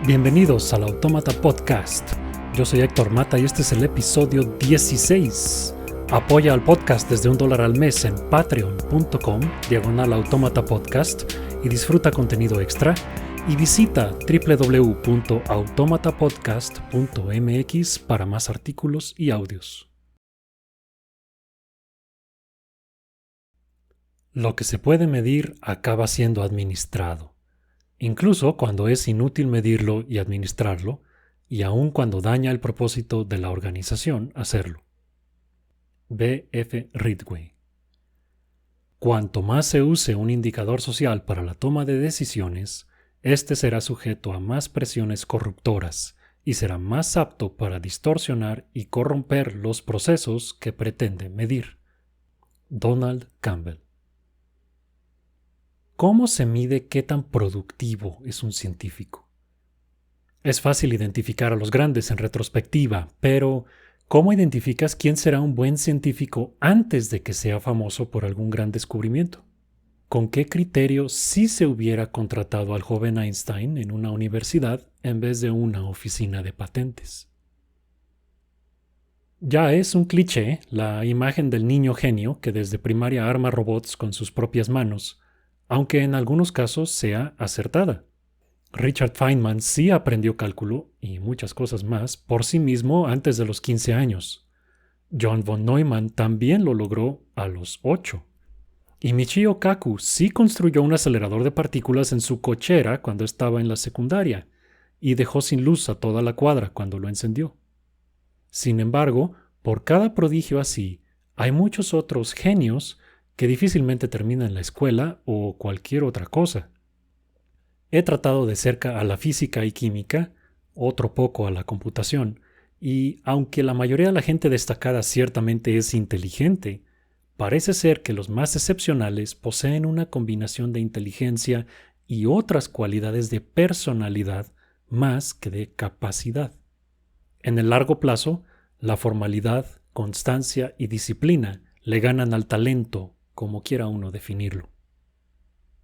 Bienvenidos al Autómata Podcast. Yo soy Héctor Mata y este es el episodio 16. Apoya al podcast desde $1 al mes en patreon.com/Autómata Podcast y disfruta contenido extra. Y visita www.automatapodcast.mx para más artículos y audios. Lo que se puede medir acaba siendo administrado, incluso cuando es inútil medirlo y administrarlo, y aun cuando daña el propósito de la organización hacerlo. B. F. Ridgway. Cuanto más se use un indicador social para la toma de decisiones, este será sujeto a más presiones corruptoras y será más apto para distorsionar y corromper los procesos que pretende medir. Donald Campbell. ¿Cómo se mide qué tan productivo es un científico? Es fácil identificar a los grandes en retrospectiva, pero ¿cómo identificas quién será un buen científico antes de que sea famoso por algún gran descubrimiento? ¿Con qué criterio sí se hubiera contratado al joven Einstein en una universidad en vez de una oficina de patentes? Ya es un cliché la imagen del niño genio que desde primaria arma robots con sus propias manos, aunque en algunos casos sea acertada. Richard Feynman sí aprendió cálculo y muchas cosas más por sí mismo antes de los 15 años. John von Neumann también lo logró a los 8. Y Michio Kaku sí construyó un acelerador de partículas en su cochera cuando estaba en la secundaria y dejó sin luz a toda la cuadra cuando lo encendió. Sin embargo, por cada prodigio así, hay muchos otros genios que difícilmente terminan la escuela o cualquier otra cosa. He tratado de cerca a la física y química, otro poco a la computación, y aunque la mayoría de la gente destacada ciertamente es inteligente, parece ser que los más excepcionales poseen una combinación de inteligencia y otras cualidades de personalidad más que de capacidad. En el largo plazo, la formalidad, constancia y disciplina le ganan al talento, como quiera uno definirlo.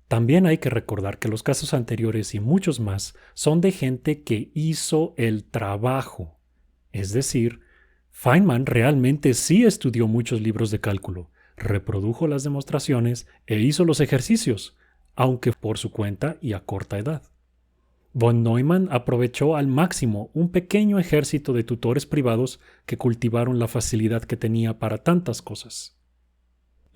También hay que recordar que los casos anteriores y muchos más son de gente que hizo el trabajo. Es decir, Feynman realmente sí estudió muchos libros de cálculo, reprodujo las demostraciones e hizo los ejercicios, aunque por su cuenta y a corta edad. Von Neumann aprovechó al máximo un pequeño ejército de tutores privados que cultivaron la facilidad que tenía para tantas cosas.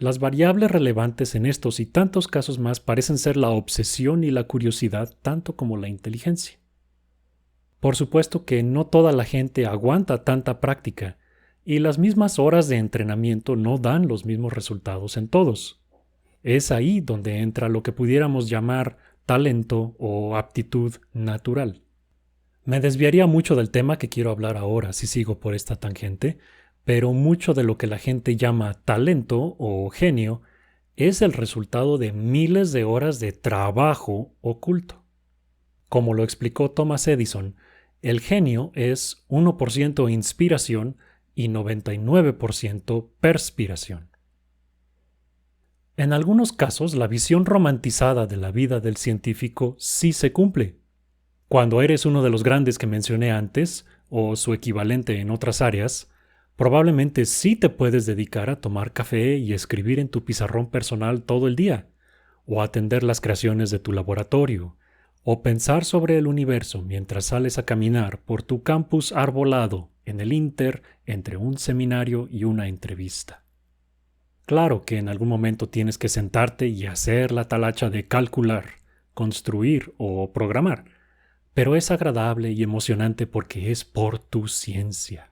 Las variables relevantes en estos y tantos casos más parecen ser la obsesión y la curiosidad tanto como la inteligencia. Por supuesto que no toda la gente aguanta tanta práctica, y las mismas horas de entrenamiento no dan los mismos resultados en todos. Es ahí donde entra lo que pudiéramos llamar talento o aptitud natural. Me desviaría mucho del tema que quiero hablar ahora si sigo por esta tangente, pero mucho de lo que la gente llama talento o genio es el resultado de miles de horas de trabajo oculto. Como lo explicó Thomas Edison, el genio es 1% inspiración y 99% perspiración. En algunos casos, la visión romantizada de la vida del científico sí se cumple. Cuando eres uno de los grandes que mencioné antes, o su equivalente en otras áreas, probablemente sí te puedes dedicar a tomar café y escribir en tu pizarrón personal todo el día, o atender las creaciones de tu laboratorio, o pensar sobre el universo mientras sales a caminar por tu campus arbolado en el Inter entre un seminario y una entrevista. Claro que en algún momento tienes que sentarte y hacer la talacha de calcular, construir o programar, pero es agradable y emocionante porque es por tu ciencia.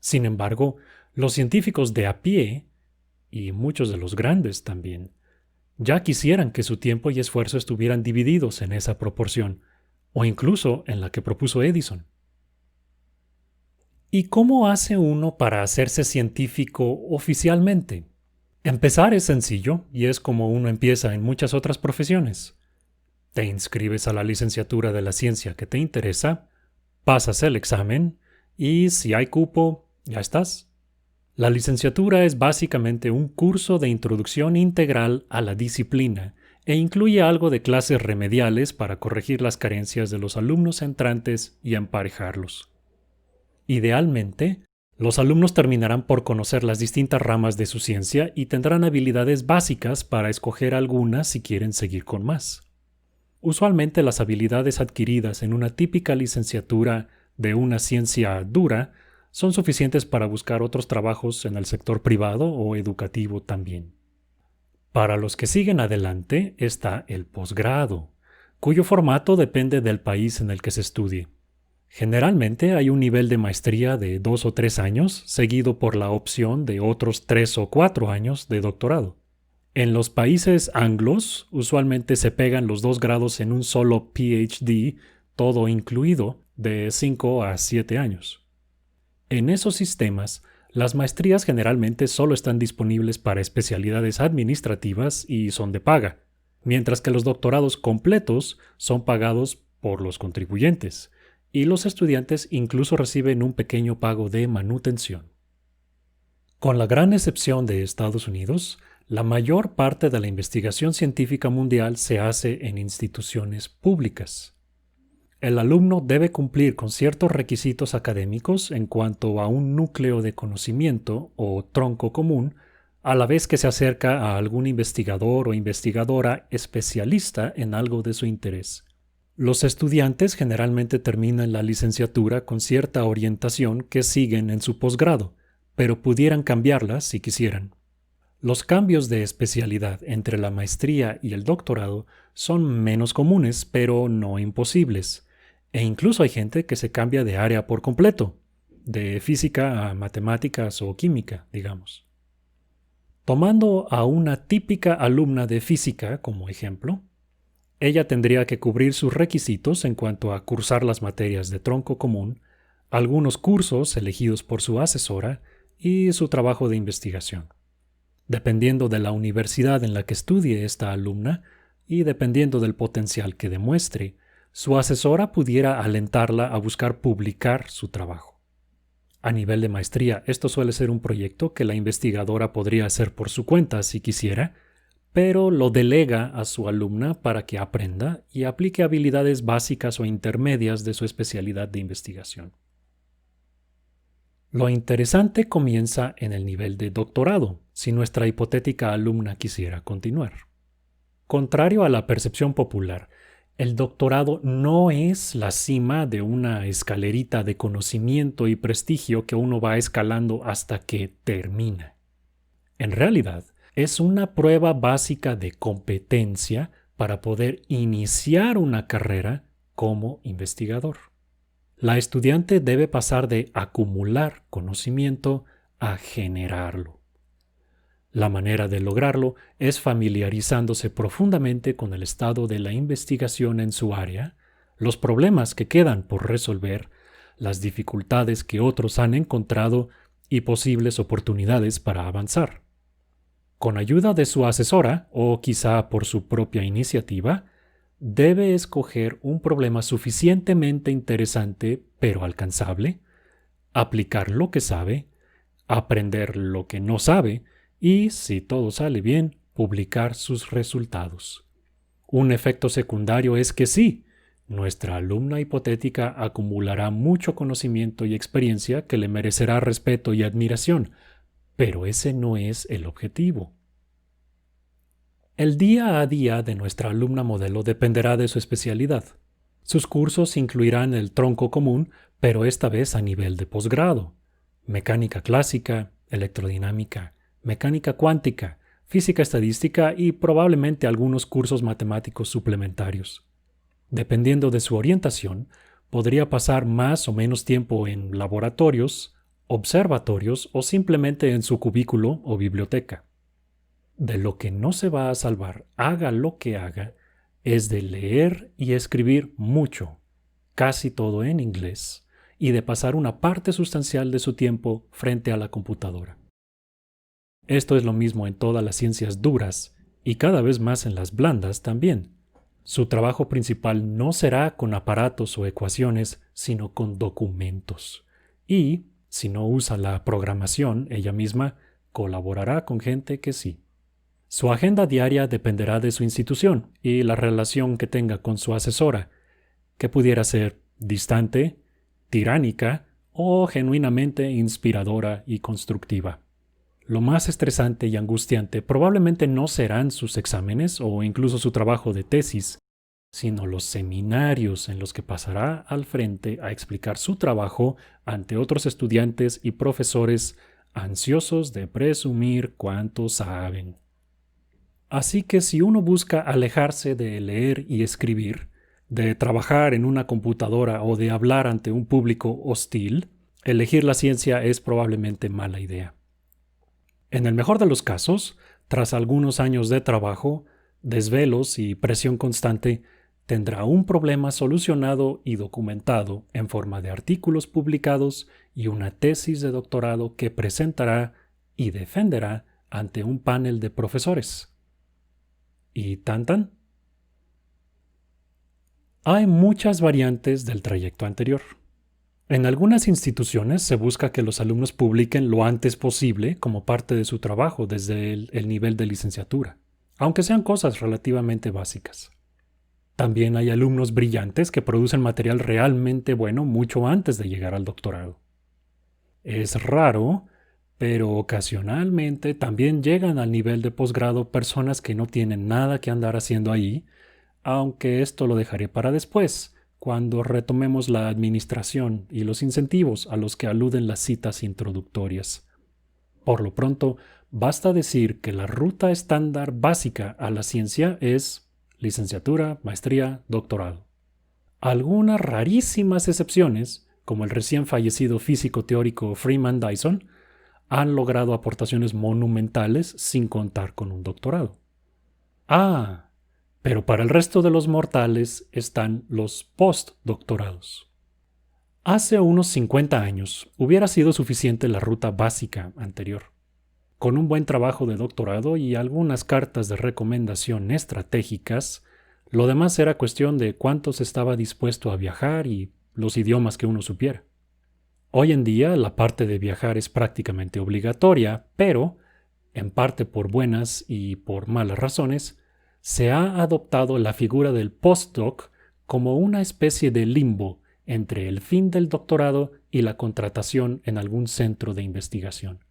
Sin embargo, los científicos de a pie, y muchos de los grandes también, ya quisieran que su tiempo y esfuerzo estuvieran divididos en esa proporción, o incluso en la que propuso Edison. ¿Y cómo hace uno para hacerse científico oficialmente? Empezar es sencillo y es como uno empieza en muchas otras profesiones. Te inscribes a la licenciatura de la ciencia que te interesa, pasas el examen y si hay cupo, ya estás. La licenciatura es básicamente un curso de introducción integral a la disciplina e incluye algo de clases remediales para corregir las carencias de los alumnos entrantes y emparejarlos. Idealmente, los alumnos terminarán por conocer las distintas ramas de su ciencia y tendrán habilidades básicas para escoger algunas si quieren seguir con más. Usualmente las habilidades adquiridas en una típica licenciatura de una ciencia dura son suficientes para buscar otros trabajos en el sector privado o educativo también. Para los que siguen adelante está el posgrado, cuyo formato depende del país en el que se estudie. Generalmente hay un nivel de maestría de 2 o 3 años, seguido por la opción de otros 3 o 4 años de doctorado. En los países anglos, usualmente se pegan los 2 grados en un solo PhD, todo incluido, de 5 a 7 años. En esos sistemas, las maestrías generalmente solo están disponibles para especialidades administrativas y son de paga, mientras que los doctorados completos son pagados por los contribuyentes, y los estudiantes incluso reciben un pequeño pago de manutención. Con la gran excepción de Estados Unidos, la mayor parte de la investigación científica mundial se hace en instituciones públicas. El alumno debe cumplir con ciertos requisitos académicos en cuanto a un núcleo de conocimiento o tronco común, a la vez que se acerca a algún investigador o investigadora especialista en algo de su interés. Los estudiantes generalmente terminan la licenciatura con cierta orientación que siguen en su posgrado, pero pudieran cambiarla si quisieran. Los cambios de especialidad entre la maestría y el doctorado son menos comunes, pero no imposibles. E incluso hay gente que se cambia de área por completo, de física a matemáticas o química, digamos. Tomando a una típica alumna de física como ejemplo, ella tendría que cubrir sus requisitos en cuanto a cursar las materias de tronco común, algunos cursos elegidos por su asesora y su trabajo de investigación. Dependiendo de la universidad en la que estudie esta alumna y dependiendo del potencial que demuestre, su asesora pudiera alentarla a buscar publicar su trabajo. A nivel de maestría, esto suele ser un proyecto que la investigadora podría hacer por su cuenta si quisiera, pero lo delega a su alumna para que aprenda y aplique habilidades básicas o intermedias de su especialidad de investigación. Lo interesante comienza en el nivel de doctorado, si nuestra hipotética alumna quisiera continuar. Contrario a la percepción popular, el doctorado no es la cima de una escalerita de conocimiento y prestigio que uno va escalando hasta que termina. En realidad, es una prueba básica de competencia para poder iniciar una carrera como investigador. La estudiante debe pasar de acumular conocimiento a generarlo. La manera de lograrlo es familiarizándose profundamente con el estado de la investigación en su área, los problemas que quedan por resolver, las dificultades que otros han encontrado y posibles oportunidades para avanzar. Con ayuda de su asesora, o quizá por su propia iniciativa, debe escoger un problema suficientemente interesante pero alcanzable, aplicar lo que sabe, aprender lo que no sabe y, si todo sale bien, publicar sus resultados. Un efecto secundario es que sí, nuestra alumna hipotética acumulará mucho conocimiento y experiencia que le merecerá respeto y admiración, pero ese no es el objetivo. El día a día de nuestra alumna modelo dependerá de su especialidad. Sus cursos incluirán el tronco común, pero esta vez a nivel de posgrado: mecánica clásica, electrodinámica, mecánica cuántica, física estadística y probablemente algunos cursos matemáticos suplementarios. Dependiendo de su orientación, podría pasar más o menos tiempo en laboratorios, observatorios o simplemente en su cubículo o biblioteca. De lo que no se va a salvar, haga lo que haga, es de leer y escribir mucho, casi todo en inglés, y de pasar una parte sustancial de su tiempo frente a la computadora. Esto es lo mismo en todas las ciencias duras y cada vez más en las blandas también. Su trabajo principal no será con aparatos o ecuaciones, sino con documentos. Y, si no usa la programación ella misma, colaborará con gente que sí. Su agenda diaria dependerá de su institución y la relación que tenga con su asesora, que pudiera ser distante, tiránica o genuinamente inspiradora y constructiva. Lo más estresante y angustiante probablemente no serán sus exámenes o incluso su trabajo de tesis, sino los seminarios en los que pasará al frente a explicar su trabajo ante otros estudiantes y profesores ansiosos de presumir cuánto saben. Así que si uno busca alejarse de leer y escribir, de trabajar en una computadora o de hablar ante un público hostil, elegir la ciencia es probablemente mala idea. En el mejor de los casos, tras algunos años de trabajo, desvelos y presión constante, tendrá un problema solucionado y documentado en forma de artículos publicados y una tesis de doctorado que presentará y defenderá ante un panel de profesores. ¿Y tan tan? Hay muchas variantes del trayecto anterior. En algunas instituciones se busca que los alumnos publiquen lo antes posible como parte de su trabajo desde el nivel de licenciatura, aunque sean cosas relativamente básicas. También hay alumnos brillantes que producen material realmente bueno mucho antes de llegar al doctorado. Es raro, pero ocasionalmente también llegan al nivel de posgrado personas que no tienen nada que andar haciendo ahí, aunque esto lo dejaré para después, cuando retomemos la administración y los incentivos a los que aluden las citas introductorias. Por lo pronto, basta decir que la ruta estándar básica a la ciencia es licenciatura, maestría, doctorado. Algunas rarísimas excepciones, como el recién fallecido físico teórico Freeman Dyson, han logrado aportaciones monumentales sin contar con un doctorado. Pero para el resto de los mortales están los postdoctorados. Hace unos 50 años hubiera sido suficiente la ruta básica anterior. Con un buen trabajo de doctorado y algunas cartas de recomendación estratégicas, lo demás era cuestión de cuánto se estaba dispuesto a viajar y los idiomas que uno supiera. Hoy en día la parte de viajar es prácticamente obligatoria, pero, en parte por buenas y por malas razones, se ha adoptado la figura del postdoc como una especie de limbo entre el fin del doctorado y la contratación en algún centro de investigación.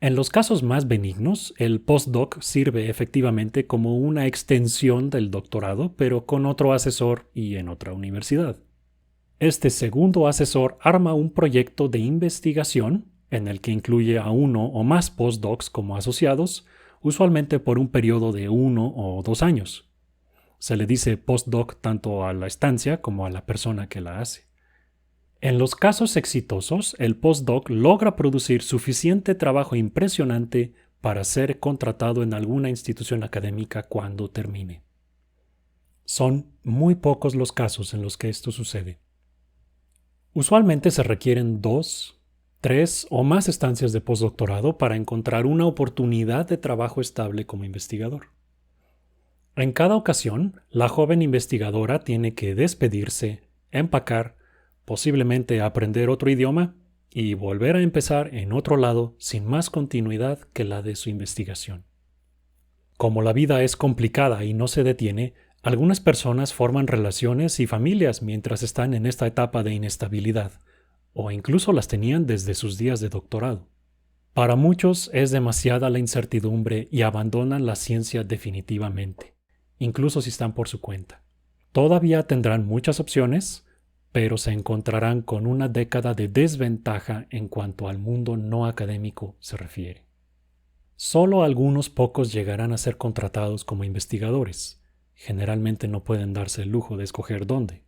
En los casos más benignos, el postdoc sirve efectivamente como una extensión del doctorado, pero con otro asesor y en otra universidad. Este segundo asesor arma un proyecto de investigación en el que incluye a uno o más postdocs como asociados, usualmente por un periodo de 1 o 2 años. Se le dice postdoc tanto a la estancia como a la persona que la hace. En los casos exitosos, el postdoc logra producir suficiente trabajo impresionante para ser contratado en alguna institución académica cuando termine. Son muy pocos los casos en los que esto sucede. Usualmente se requieren 2, 3 o más estancias de postdoctorado para encontrar una oportunidad de trabajo estable como investigador. En cada ocasión, la joven investigadora tiene que despedirse, empacar, posiblemente aprender otro idioma y volver a empezar en otro lado sin más continuidad que la de su investigación. Como la vida es complicada y no se detiene, algunas personas forman relaciones y familias mientras están en esta etapa de inestabilidad, o incluso las tenían desde sus días de doctorado. Para muchos es demasiada la incertidumbre y abandonan la ciencia definitivamente, incluso si están por su cuenta. Todavía tendrán muchas opciones, pero se encontrarán con una década de desventaja en cuanto al mundo no académico se refiere. Solo algunos pocos llegarán a ser contratados como investigadores. Generalmente no pueden darse el lujo de escoger dónde.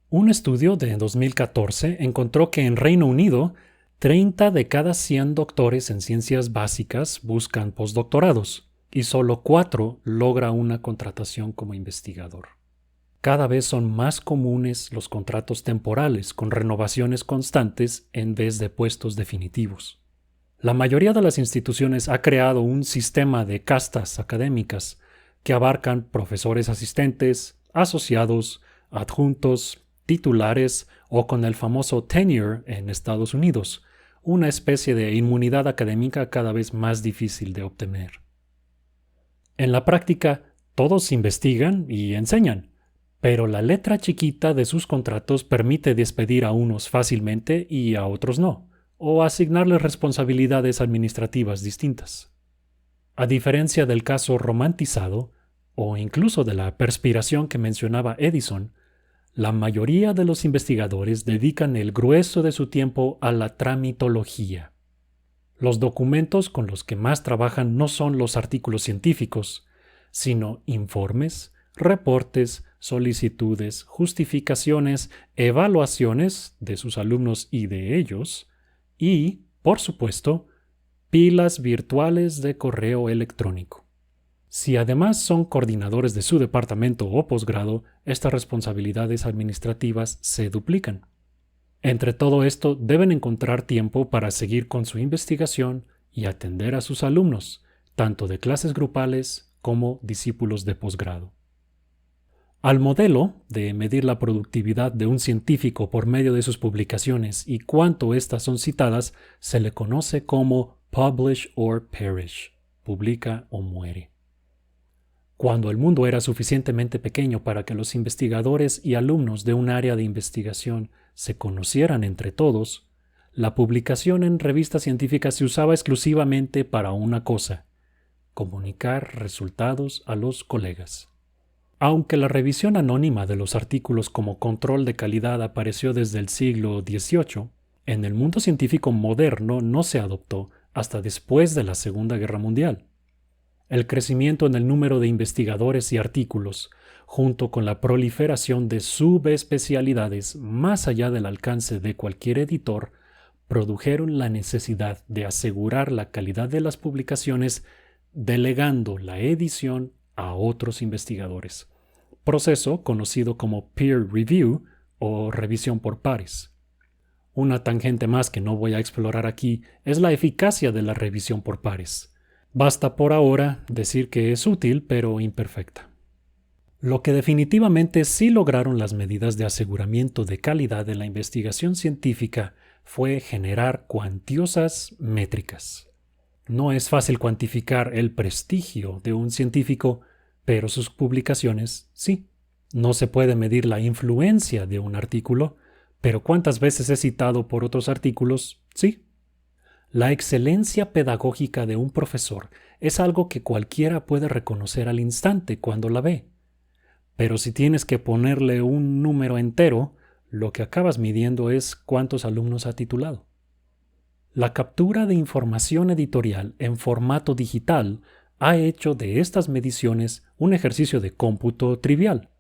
Un estudio de 2014 encontró que en Reino Unido, 30 de cada 100 doctores en ciencias básicas buscan postdoctorados y solo 4 logra una contratación como investigador. Cada vez son más comunes los contratos temporales con renovaciones constantes en vez de puestos definitivos. La mayoría de las instituciones ha creado un sistema de castas académicas que abarcan profesores asistentes, asociados, adjuntos, titulares o con el famoso tenure en Estados Unidos, una especie de inmunidad académica cada vez más difícil de obtener. En la práctica, todos investigan y enseñan, pero la letra chiquita de sus contratos permite despedir a unos fácilmente y a otros no, o asignarles responsabilidades administrativas distintas. A diferencia del caso romantizado, o incluso de la perspiración que mencionaba Edison, la mayoría de los investigadores dedican el grueso de su tiempo a la tramitología. Los documentos con los que más trabajan no son los artículos científicos, sino informes, reportes, solicitudes, justificaciones, evaluaciones de sus alumnos y de ellos, y, por supuesto, pilas virtuales de correo electrónico. Si además son coordinadores de su departamento o posgrado, estas responsabilidades administrativas se duplican. Entre todo esto, deben encontrar tiempo para seguir con su investigación y atender a sus alumnos, tanto de clases grupales como discípulos de posgrado. Al modelo de medir la productividad de un científico por medio de sus publicaciones y cuánto éstas son citadas se le conoce como publish or perish, publica o muere. Cuando el mundo era suficientemente pequeño para que los investigadores y alumnos de un área de investigación se conocieran entre todos, la publicación en revistas científicas se usaba exclusivamente para una cosa: comunicar resultados a los colegas. Aunque la revisión anónima de los artículos como control de calidad apareció desde el siglo XVIII, en el mundo científico moderno no se adoptó hasta después de la Segunda Guerra Mundial. El crecimiento en el número de investigadores y artículos, junto con la proliferación de subespecialidades más allá del alcance de cualquier editor, produjeron la necesidad de asegurar la calidad de las publicaciones delegando la edición a otros investigadores, proceso conocido como peer review o revisión por pares. Una tangente más que no voy a explorar aquí es la eficacia de la revisión por pares. Basta por ahora decir que es útil pero imperfecta. Lo que definitivamente sí lograron las medidas de aseguramiento de calidad de la investigación científica fue generar cuantiosas métricas. No es fácil cuantificar el prestigio de un científico, pero sus publicaciones sí. No se puede medir la influencia de un artículo, pero cuántas veces es citado por otros artículos, sí. La excelencia pedagógica de un profesor es algo que cualquiera puede reconocer al instante cuando la ve. Pero si tienes que ponerle un número entero, lo que acabas midiendo es cuántos alumnos ha titulado. La captura de información editorial en formato digital ha hecho de estas mediciones un ejercicio de cómputo trivial,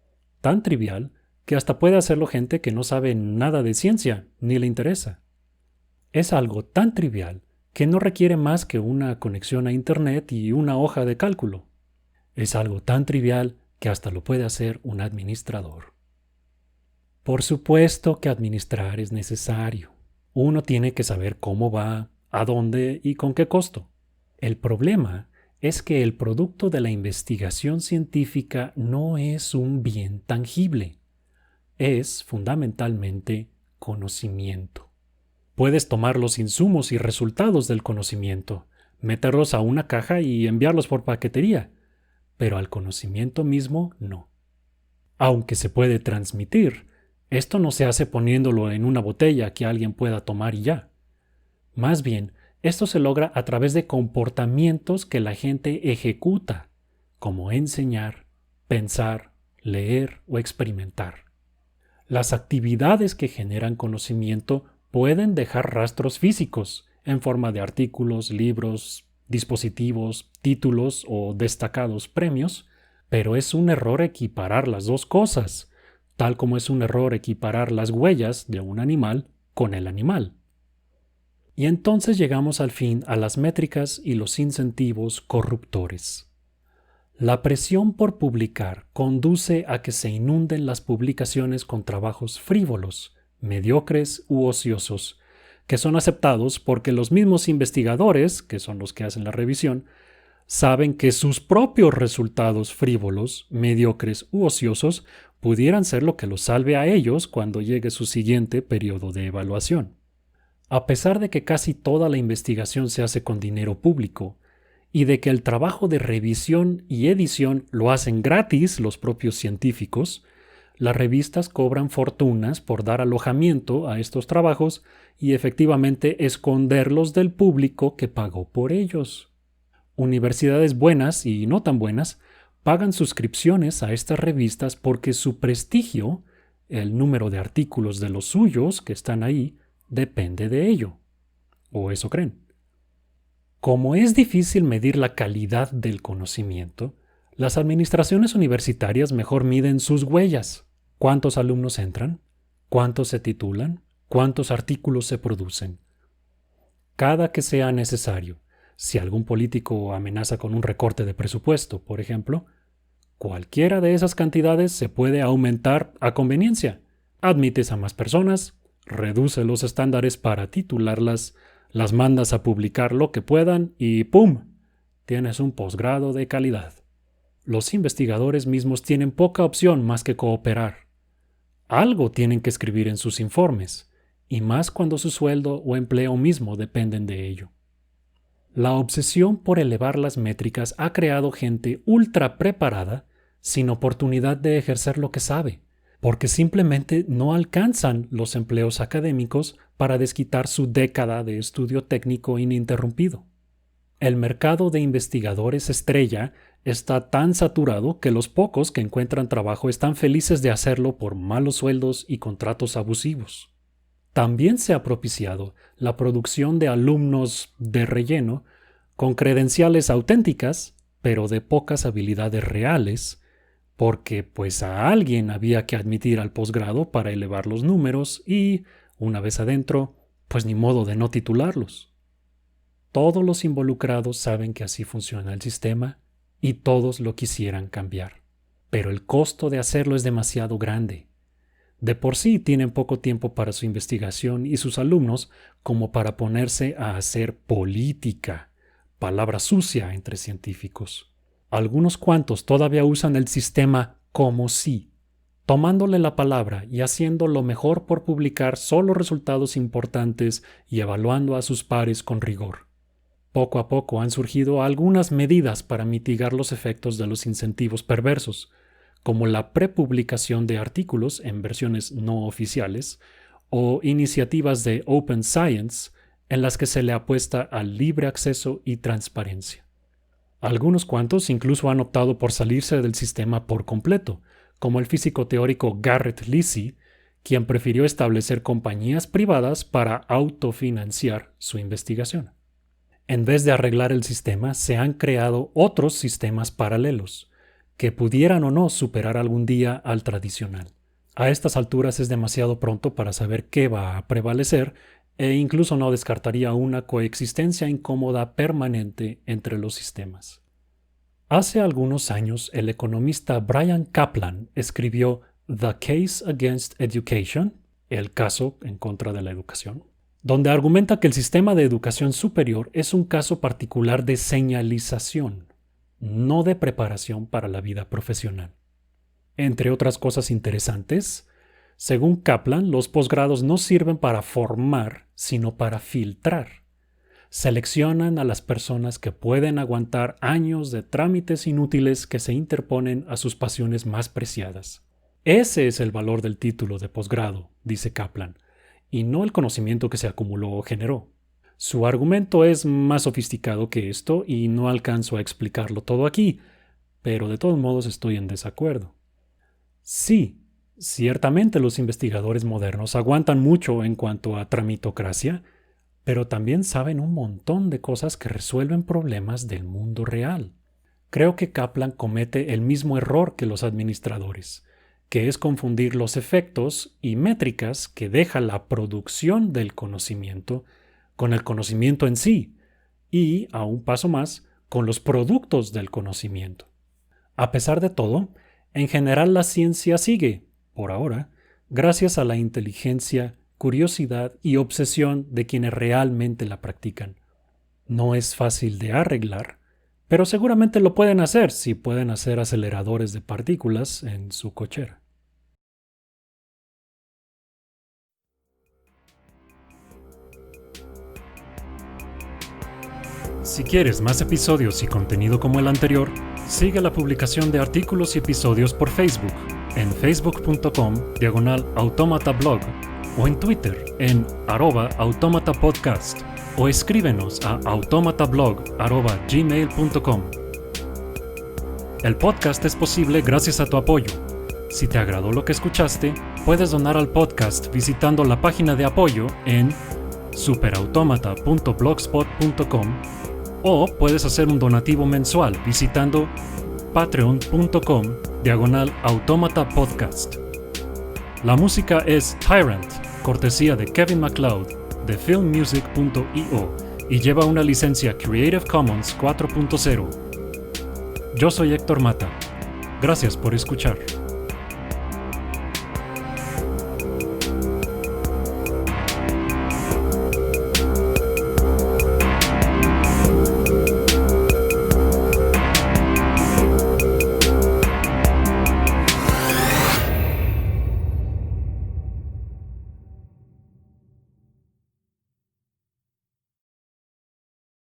tan trivial que hasta puede hacerlo gente que no sabe nada de ciencia ni le interesa. Es algo tan trivial que no requiere más que una conexión a Internet y una hoja de cálculo. Es algo tan trivial que hasta lo puede hacer un administrador. Por supuesto que administrar es necesario. Uno tiene que saber cómo va, a dónde y con qué costo. El problema es que el producto de la investigación científica no es un bien tangible. Es fundamentalmente conocimiento. Puedes tomar los insumos y resultados del conocimiento, meterlos a una caja y enviarlos por paquetería, pero al conocimiento mismo no. Aunque se puede transmitir, esto no se hace poniéndolo en una botella que alguien pueda tomar y ya. Más bien, esto se logra a través de comportamientos que la gente ejecuta, como enseñar, pensar, leer o experimentar. Las actividades que generan conocimiento pueden dejar rastros físicos en forma de artículos, libros, dispositivos, títulos o destacados premios, pero es un error equiparar las dos cosas, tal como es un error equiparar las huellas de un animal con el animal. Y entonces llegamos al fin a las métricas y los incentivos corruptores. La presión por publicar conduce a que se inunden las publicaciones con trabajos frívolos, mediocres u ociosos, que son aceptados porque los mismos investigadores, que son los que hacen la revisión, saben que sus propios resultados frívolos, mediocres u ociosos pudieran ser lo que los salve a ellos cuando llegue su siguiente periodo de evaluación. A pesar de que casi toda la investigación se hace con dinero público, y de que el trabajo de revisión y edición lo hacen gratis los propios científicos, las revistas cobran fortunas por dar alojamiento a estos trabajos y efectivamente esconderlos del público que pagó por ellos. Universidades buenas y no tan buenas pagan suscripciones a estas revistas porque su prestigio, el número de artículos de los suyos que están ahí, depende de ello. O eso creen. Como es difícil medir la calidad del conocimiento, las administraciones universitarias mejor miden sus huellas. ¿Cuántos alumnos entran? ¿Cuántos se titulan? ¿Cuántos artículos se producen? Cada que sea necesario. Si algún político amenaza con un recorte de presupuesto, por ejemplo, cualquiera de esas cantidades se puede aumentar a conveniencia. Admites a más personas, reduce los estándares para titularlas, las mandas a publicar lo que puedan y ¡pum! Tienes un posgrado de calidad. Los investigadores mismos tienen poca opción más que cooperar. Algo tienen que escribir en sus informes, y más cuando su sueldo o empleo mismo dependen de ello. La obsesión por elevar las métricas ha creado gente ultra preparada sin oportunidad de ejercer lo que sabe, porque simplemente no alcanzan los empleos académicos para desquitar su década de estudio técnico ininterrumpido. El mercado de investigadores estrella está tan saturado que los pocos que encuentran trabajo están felices de hacerlo por malos sueldos y contratos abusivos. También se ha propiciado la producción de alumnos de relleno con credenciales auténticas, pero de pocas habilidades reales, porque pues a alguien había que admitir al posgrado para elevar los números y, una vez adentro, pues ni modo de no titularlos. Todos los involucrados saben que así funciona el sistema y todos lo quisieran cambiar. Pero el costo de hacerlo es demasiado grande. De por sí tienen poco tiempo para su investigación y sus alumnos como para ponerse a hacer política, palabra sucia entre científicos. Algunos cuantos todavía usan el sistema como si, tomándole la palabra y haciendo lo mejor por publicar solo resultados importantes y evaluando a sus pares con rigor. Poco a poco han surgido algunas medidas para mitigar los efectos de los incentivos perversos, como la prepublicación de artículos en versiones no oficiales o iniciativas de Open Science en las que se le apuesta al libre acceso y transparencia. Algunos cuantos incluso han optado por salirse del sistema por completo, como el físico teórico Garrett Lissy, quien prefirió establecer compañías privadas para autofinanciar su investigación. En vez de arreglar el sistema, se han creado otros sistemas paralelos, que pudieran o no superar algún día al tradicional. A estas alturas es demasiado pronto para saber qué va a prevalecer e incluso no descartaría una coexistencia incómoda permanente entre los sistemas. Hace algunos años, el economista Bryan Caplan escribió The Case Against Education, el caso en contra de la educación, donde argumenta que el sistema de educación superior es un caso particular de señalización, no de preparación para la vida profesional. Entre otras cosas interesantes, según Kaplan, los posgrados no sirven para formar, sino para filtrar. Seleccionan a las personas que pueden aguantar años de trámites inútiles que se interponen a sus pasiones más preciadas. Ese es el valor del título de posgrado, dice Kaplan, y no el conocimiento que se acumuló o generó. Su argumento es más sofisticado que esto y no alcanzo a explicarlo todo aquí, pero de todos modos estoy en desacuerdo. Sí, ciertamente los investigadores modernos aguantan mucho en cuanto a tramitocracia, pero también saben un montón de cosas que resuelven problemas del mundo real. Creo que Kaplan comete el mismo error que los administradores, que es confundir los efectos y métricas que deja la producción del conocimiento con el conocimiento en sí y, a un paso más, con los productos del conocimiento. A pesar de todo, en general la ciencia sigue, por ahora, gracias a la inteligencia, curiosidad y obsesión de quienes realmente la practican. No es fácil de arreglar, pero seguramente lo pueden hacer si pueden hacer aceleradores de partículas en su cochera. Si quieres más episodios y contenido como el anterior, sigue la publicación de artículos y episodios por Facebook, en facebook.com/automatablog o en Twitter en @automatapodcast o escríbenos a automatablog@gmail.com. El podcast es posible gracias a tu apoyo. Si te agradó lo que escuchaste, puedes donar al podcast visitando la página de apoyo en superautomata.blogspot.com o puedes hacer un donativo mensual visitando patreon.com/automatapodcast. La música es Tyrant, cortesía de Kevin MacLeod de filmmusic.io y lleva una licencia Creative Commons 4.0. Yo soy Héctor Mata. Gracias por escuchar.